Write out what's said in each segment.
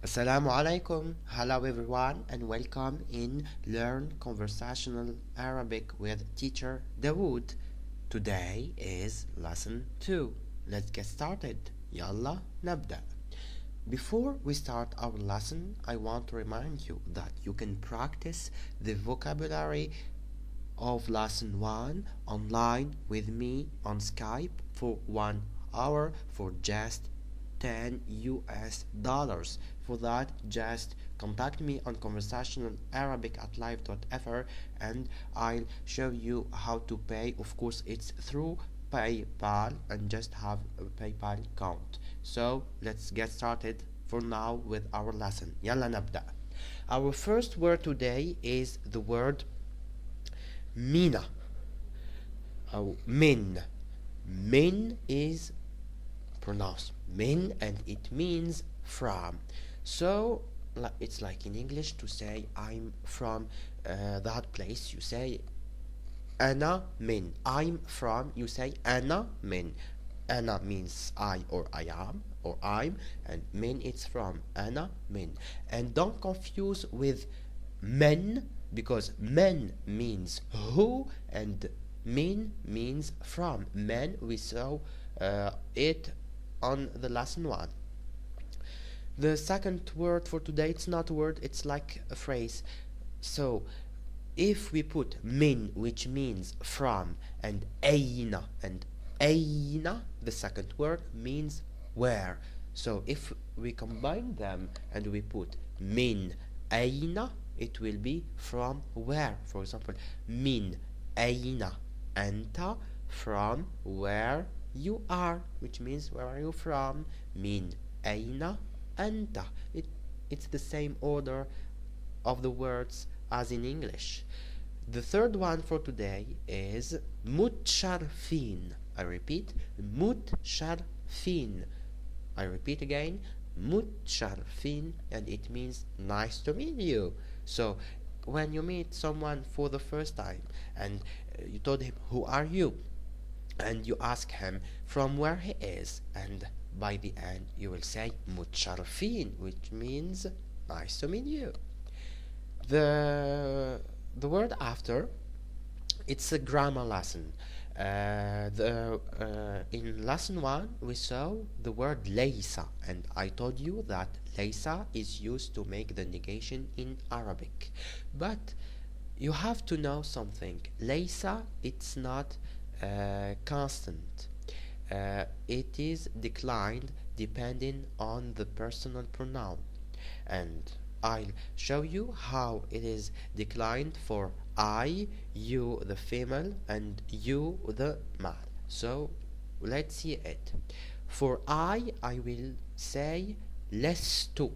Assalamu alaikum. Hello everyone and welcome in Learn Conversational Arabic with teacher Dawood. Today is lesson 2. Let's get started. Yalla nabda. Before we start our lesson, I want to remind you that you can practice the vocabulary of lesson 1 online with me on Skype for 1 hour for just $10. For that, just contact me on conversationalarabic@live.fr and I'll show you how to pay. Of course, it's through PayPal and just have a PayPal account. So let's get started for now with our lesson. Yalla nabda. Our first word today is the word mina. Min. Min is pronounced min and it means from. So it's like in English to say I'm from that place. You say ana min. I'm from. You say ana min. Ana means I or I am or I'm, and min it's from. Ana min. And don't confuse with men, because men means who and min means from. Men, we saw it on the lesson 1. The second word for today, it's not a word, it's like a phrase. So if we put min, which means from, and aina, the second word means where. So if we combine them and we put min aina, it will be from where. For example, min aina anta, from where you are, which means where are you from. Min aina anta. It's the same order of the words as in English. The third one for today is mutsharfin. I repeat, mutsharfin. I repeat again, mutsharfin, and it means nice to meet you. So when you meet someone for the first time and you told him who are you, and you ask him from where he is, and by the end you will say mutsharfin, which means nice to meet you. The word after, it's a grammar lesson. In lesson 1 we saw the word laysa, and I told you that laysa is used to make the negation in Arabic. But you have to know something. Laysa, it's not constant. It is declined depending on the personal pronoun, and I'll show you how it is declined for I, you the female, and you the male. So let's see it. For I will say lestu.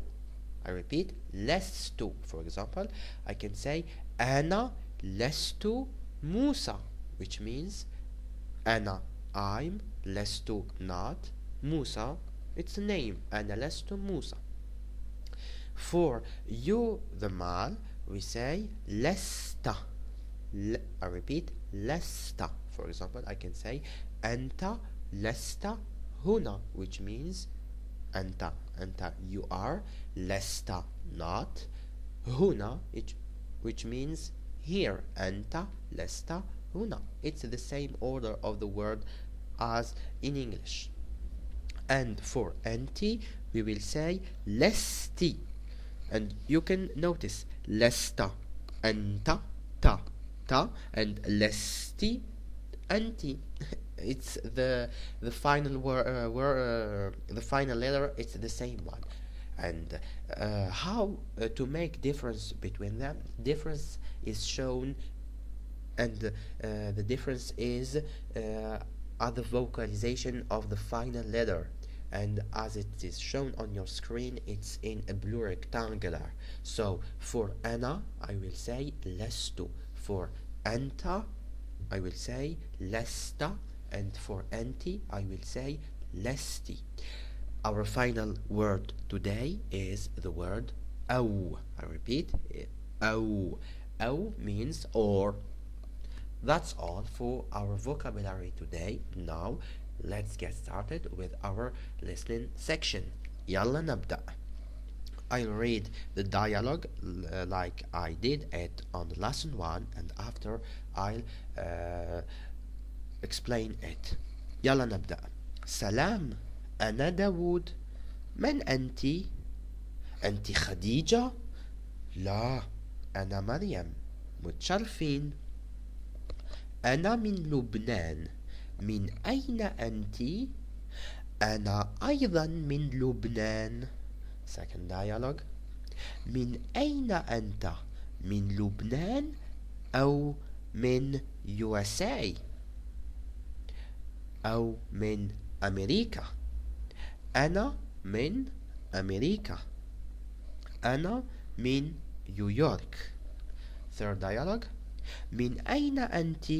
I repeat, lestu. For example, I can say ana lestu Musa, which means ana, I'm, lestu, not, Musa, it's a name, ana lestu Musa. For you the male, we say lesta. I repeat, lesta. For example, I can say anta lesta huna, which means anta, you are, lesta, not, huna, which means here, anta lesta huna. It's the same order of the word as in English. And for anti, we will say lesti. And you can notice lesta, anta, ta, and lesti, anti. It's the final the final letter. It's the same one. And how to make difference between them? Difference is shown, and the difference is at the vocalization of the final letter. And as it is shown on your screen, it's in a blue rectangular. So for ana, I will say lestu. For anta, I will say lesta. And for anti, I will say lesti. Our final word today is the word aw. I repeat, aw. Aw means or. That's all for our vocabulary today. Now let's get started with our listening section. يلا نبدأ. I'll read the dialogue like I did it on lesson 1, and after I'll explain it. يلا نبدأ. سلام، أنا داوود. من أنتِ؟ أنتِ خديجة؟ لا، أنا مريم. متشرفين. أنا من لبنان. من أين أنتِ؟ أنا أيضا من لبنان. Second dialogue. من أين أنت؟ من لبنان أو من USA أو من أمريكا؟ أنا من أمريكا. أنا من نيويورك. Third dialogue. من أين أنت؟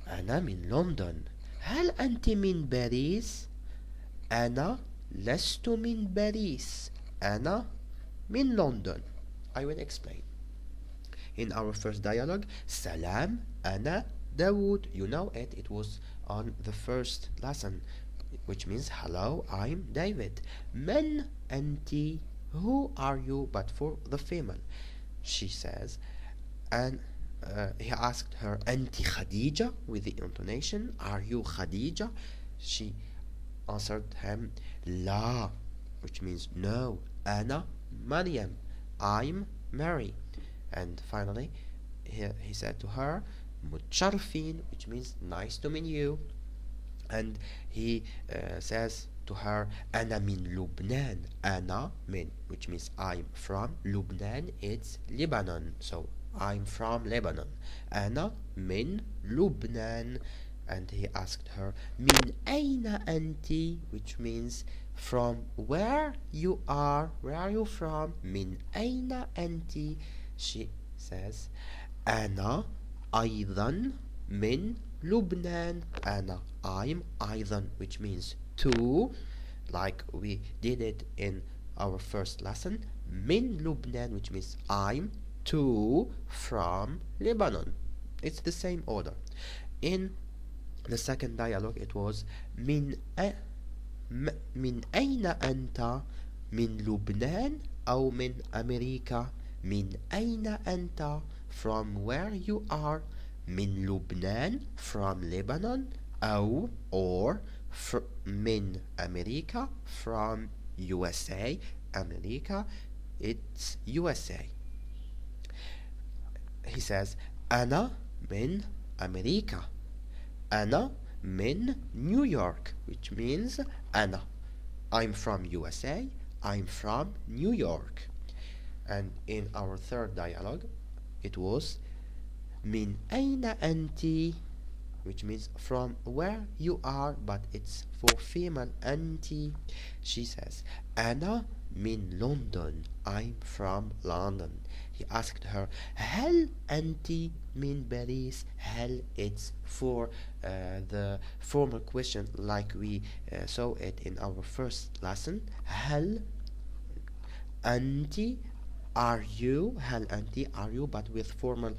أنا من لندن. هل أنت من باريس؟ أنا لست من باريس. أنا من لندن. I will explain. In our first dialogue, سلام، أنا داوود. You know it. It was on the first lesson, which means hello, I'm David. من أنتِ? Who are you? But for the female, she says, and he asked her, أنتِ خديجة? With the intonation, are you Khadija? She answered him, لا, which means no. أنا مريم. I'm Mary. And finally, he said to her, متشرفين, which means nice to meet you. And he says to her, أنا من لبنان. أنا من, which means I'm from. Lubnan, it's Lebanon. So I'm from Lebanon. أنا من لبنان. And he asked her, من أين أنت? Which means from where you are. Where are you from? من أين أنت? She says, أنا أيضا من لبنان. أنا, I'm أيضا, which means too, like we did it in our first lesson. من لبنان, which means I'm too from Lebanon. It's the same order. In the second dialogue, it was من أين أنت؟ من لبنان أو من أمريكا؟ من أين أنت? From where you are. من لبنان, from Lebanon. أو, or, من أمريكا, from USA. America, it's USA. He says, أنا من أمريكا. أنا من New York, which means أنا, I'm from USA. I'm from New York. And in our third dialogue, it was من أين أنت? Which means from where you are, but it's for female. أنت. She says, أنا من لندن. I'm from London. He asked her, هل أنت من باريس? هل, it's for the formal question like we saw it in our first lesson. هل أنت? Are you? هل أنت? Are you? But with formal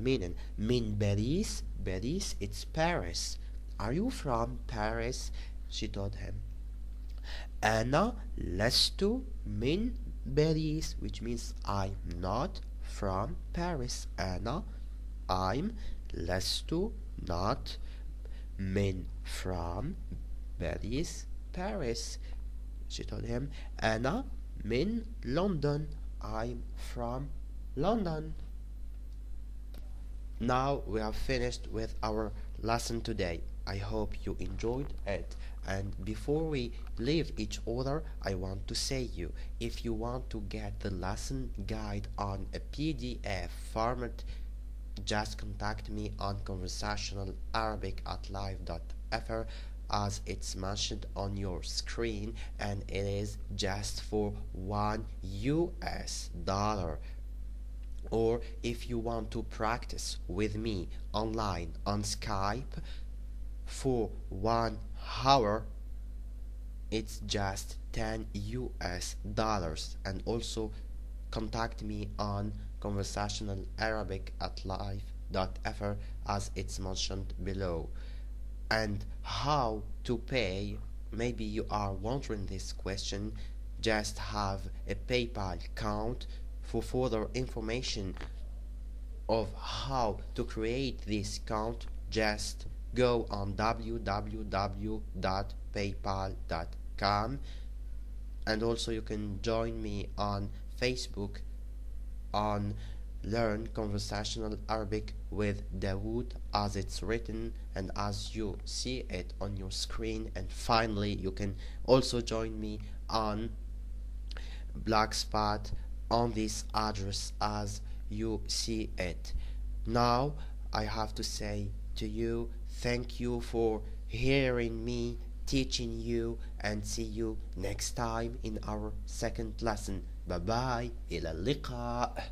meaning. من باريس. Paris, it's Paris. Are you from Paris? She told him. أنا لست من باريس, which means I'm not from Paris. أنا, I'm, لست, not, من, from, Paris, Paris. She told him, أنا من London. I'm from London. Now we have finished with our lesson today. I hope you enjoyed it. And before we leave each other, I want to say you, if you want to get the lesson guide on a PDF format, just contact me on conversationalarabic@live.fr as it's mentioned on your screen, and it is just for $1. Or if you want to practice with me online on Skype for 1 hour, it's just $10. And also contact me on conversationalarabic@live.fr as it's mentioned below. And how to pay, maybe you are wondering this question, just have a PayPal account. For further information of how to create this account, just go on www.paypal.com, and also you can join me on Facebook on Learn Conversational Arabic with Dawood, as it's written and as you see it on your screen. And finally, you can also join me on Blogspot on this address as you see it. Now I have to say to you, thank you for hearing me teaching you, and see you next time in our second lesson. Bye bye. إلى اللقاء.